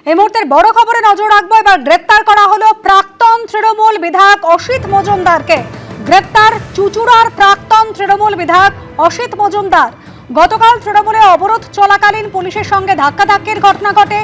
এই মুহূর্তের বড় খবরে নজর রাখবো। এবার গ্রেপ্তার করা হলো প্রাক্তন তৃণমূল বিধায়ক অসিত মজুমদারকে। গ্রেপ্তার চুঁচুড়ার প্রাক্তন তৃণমূল বিধায়ক অসিত মজুমদার। গতকাল তৃণমূলে অবরোধ চলাকালীন পুলিশের সঙ্গে ধাক্কাধাক্কির ঘটনা ঘটে।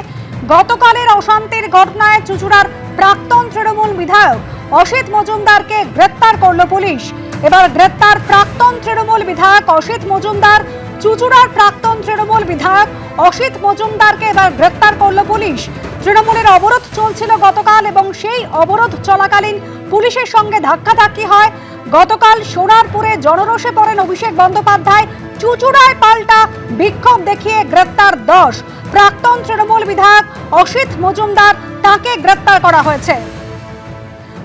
গতকালের অশান্তির ঘটনায় চুঁচুড়ার প্রাক্তন তৃণমূল বিধায়ক অসিত মজুমদারকে গ্রেপ্তার করল পুলিশ। এবার গ্রেপ্তার প্রাক্তন তৃণমূল বিধায়ক অসিত মজুমদার। চুঁচুড়ার প্রাক্তন তৃণমূল বিধায়ক অসিত মজুমদারকে এবার গ্রেপ্তার করল পুলিশ। তৃণমূলের অবরোধ চলছিল গতকাল এবং সেই অবরোধ চলাকালীন পুলিশের সঙ্গে ধাক্কাধাক্কি হয়। গতকাল সোনারপুরে জনরোষে পড়েন অভিষেক বন্দ্যোপাধ্যায়। চুঁচুড়ায় পাল্টা বিক্ষোভ দেখিয়ে গ্রেপ্তার 10 প্রাক্তন তৃণমূল বিধায়ক অসিত মজুমদার, তাকে গ্রেপ্তার করা হয়েছে।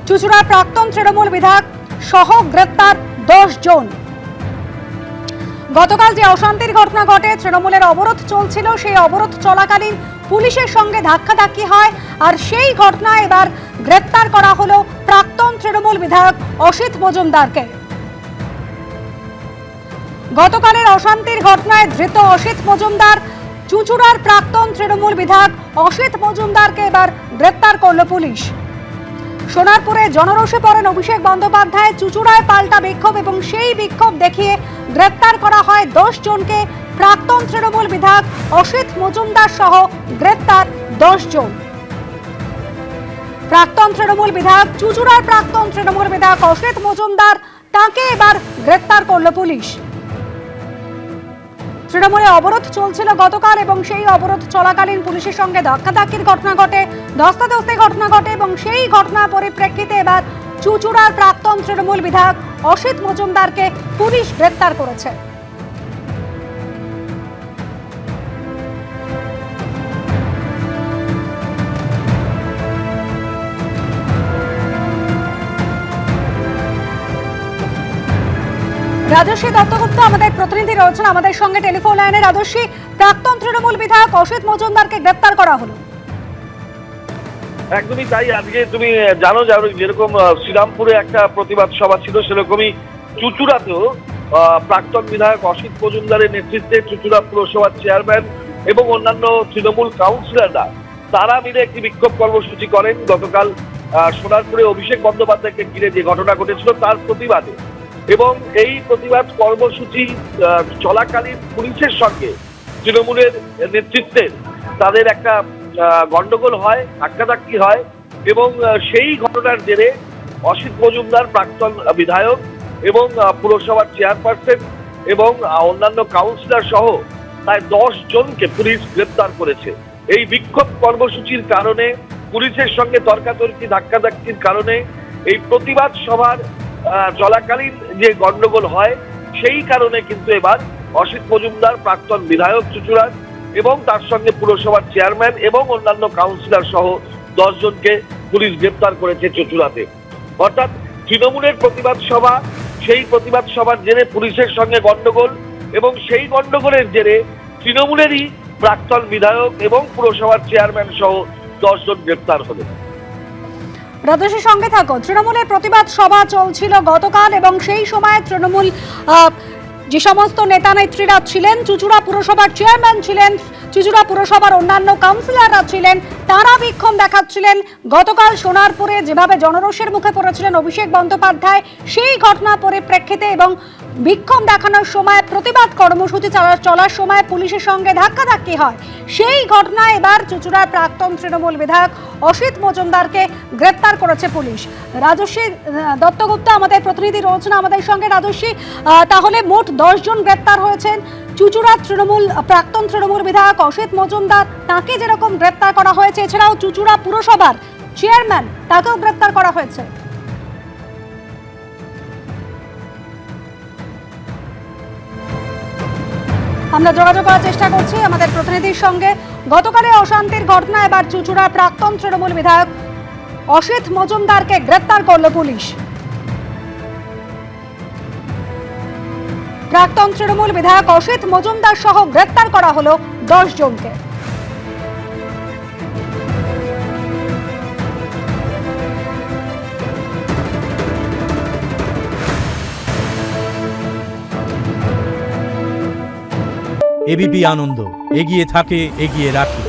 চুঁচুড়ার প্রাক্তন তৃণমূল বিধায়ক সহ গ্রেপ্তার 10 জন। গতকাল যে অশান্তির ঘটনা ঘটে, তৃণমূলের অবরোধ চলছিল, সেই অবরোধ চলাকালীন পুলিশের সঙ্গে ধাক্কাধাক্কি হয়, আর সেই ঘটনায় এবার গ্রেপ্তার করা হলো প্রাক্তন তৃণমূল বিধায়ক অসিত মজুমদারকে। গতকালের অশান্তির ঘটনায় ধৃত অসিত মজুমদার, চুঁচুড়ার প্রাক্তন তৃণমূল বিধায়ক অসিত মজুমদারকে এবার গ্রেপ্তার করল পুলিশ। সোনারপুরে জনরোষে পড়েন অভিষেক বন্দ্যোপাধ্যায়। চুঁচুড়ায় পাল্টা বিক্ষোভ এবং সেই বিক্ষোভ দেখিয়ে গ্রেপ্তার করা হয় 10 জনকে। প্রাক্তন তৃণমূল বিধায়ক অসিত মজুমদার সহ গ্রেপ্তার 10 জন। প্রাক্তন তৃণমূল বিধায়ক, চুঁচুড়ার প্রাক্তন তৃণমূল বিধায়ক অসিত মজুমদার, তাকে এবার গ্রেপ্তার করল পুলিশ। তৃণমূলে অবরোধ চলছিল গতকাল এবং সেই অবরোধ চলাকালীন পুলিশের সঙ্গে ধাক্কাধাক্কির ঘটনা ঘটে, ধস্তাধস্তি ঘটনা ঘটে এবং সেই ঘটনার পরিপ্রেক্ষিতে এবার চুঁচুড়ার প্রাক্তন তৃণমূল বিধায়ক অসিত মজুমদারকে পুলিশ গ্রেপ্তার করেছে। রাজস্বী দত্তগুপ্ত আমাদের প্রতিনিধি রয়েছেন আমাদের সঙ্গে টেলিফোন লাইনে। রাজস্বী, প্রাক্তন তৃণমূল বিধায়ক অসিত মজুমদারকে গ্রেপ্তার করা হলো। একদমই তাই। আজকে তুমি জানো যেরকম শ্রীরামপুরে একটা প্রতিবাদ সভা ছিল, সেরকমই চুঁচুড়াতেও প্রাক্তন বিধায়ক অসিত মজুমদারের নেতৃত্বে চুঁচুড়া পুরসভার চেয়ারম্যান এবং অন্যান্য তৃণমূল কাউন্সিলররা তারা মিলে একটি বিক্ষোভ কর্মসূচি করেন গতকাল সোনারপুরে অভিষেক বন্দ্যোপাধ্যায়কে ঘিরে যে ঘটনা ঘটেছিল তার প্রতিবাদে। এবং এই প্রতিবাদ কর্মসূচি চলাকালীন পুলিশের সঙ্গে তৃণমূলের নেতৃত্বে তাদের একটা গন্ডগোল হয়, ধাক্কাধাক্কি হয় এবং সেই ঘটনার জেরে অসিত মজুমদার প্রাক্তন বিধায়ক এবং পুরসভার চেয়ারপারসন এবং অন্যান্য কাউন্সিলর সহ প্রায় 10 জনকে পুলিশ গ্রেপ্তার করেছে। এই বিক্ষোভ কর্মসূচির কারণে, পুলিশের সঙ্গে তর্কাতর্কি ধাক্কাধাক্কির কারণে এই প্রতিবাদ সভার চলাকালীন যে গন্ডগোল হয়, সেই কারণে কিন্তু এবার অসিত মজুমদার প্রাক্তন বিধায়ক চুঁচুড়ার এবং তার সঙ্গে পুরসভার চেয়ারম্যান এবং অন্যান্য কাউন্সিলর সহ 10 জনকে পুলিশ গ্রেপ্তার করেছে চুঁচুড়াতে। অর্থাৎ তৃণমূলের প্রতিবাদ সভা, সেই প্রতিবাদ সভার জেরে পুলিশের সঙ্গে গন্ডগোল এবং সেই গন্ডগোলের জেরে তৃণমূলেরই প্রাক্তন বিধায়ক এবং পুরসভার চেয়ারম্যান সহ 10 জন গ্রেপ্তার হলেন। রাজস্বীর সঙ্গে থাকো। তৃণমূলের প্রতিবাদ সভা চলছিল গতকাল এবং সেই সময় তৃণমূল যে সমস্ত নেতা নেত্রীরা ছিলেন, চুঁচুড়া পুরসভার চেয়ারম্যান ছিলেন, চুঁচুড়া পুরসভার অন্যান্য কাউন্সিলররা ছিলেন, তারা বিক্ষোভ দেখাচ্ছিলেন। গতকাল সোনারপুরে যেভাবে জনরোষের মুখে পড়েছিলেন অভিষেক বন্দ্যোপাধ্যায়, সেই ঘটনার পরিপ্রেক্ষিতে এবং বিক্ষোভ দেখানোর সময়, প্রতিবাদ কর্মসূচি চলার সময় পুলিশের সঙ্গে ধাক্কাধাক্কি হয়। সেই ঘটনায় এবার চুঁচুড়ার প্রাক্তন তৃণমূল বিধায়ক অসিত মজুমদারকে গ্রেপ্তার করেছে পুলিশ। রাজস্বী দত্তগুপ্ত আমাদের প্রতিনিধি রয়েছেন আমাদের সঙ্গে। রাজস্বী, তাহলে মোট 10 জন গ্রেপ্তার হয়েছেন। চুঁচুড়ার প্রাক্তন তৃণমূল বিধায়ক অসিত মজুমদার, তাকে যেরকম গ্রেপ্তার করা হয়েছে, এছাড়াও চুঁচুড়া পুরসভার চেয়ারম্যান, তাকেও গ্রেপ্তার করা হয়েছে। আমরা যোগাযোগ করার চেষ্টা করছি আমাদের প্রতিনিধির সঙ্গে। গতকালের অশান্তির ঘটনা, এবার চুঁচুড়ার প্রাক্তন তৃণমূল বিধায়ক অসিত মজুমদারকে গ্রেপ্তার করল পুলিশ। প্রাক্তন তৃণমূল বিধায়ক অসিত মজুমদার সহ গ্রেপ্তার করা হলো 10 জনকে। এবিপি আনন্দ, এগিয়ে থাকে, এগিয়ে রাখে।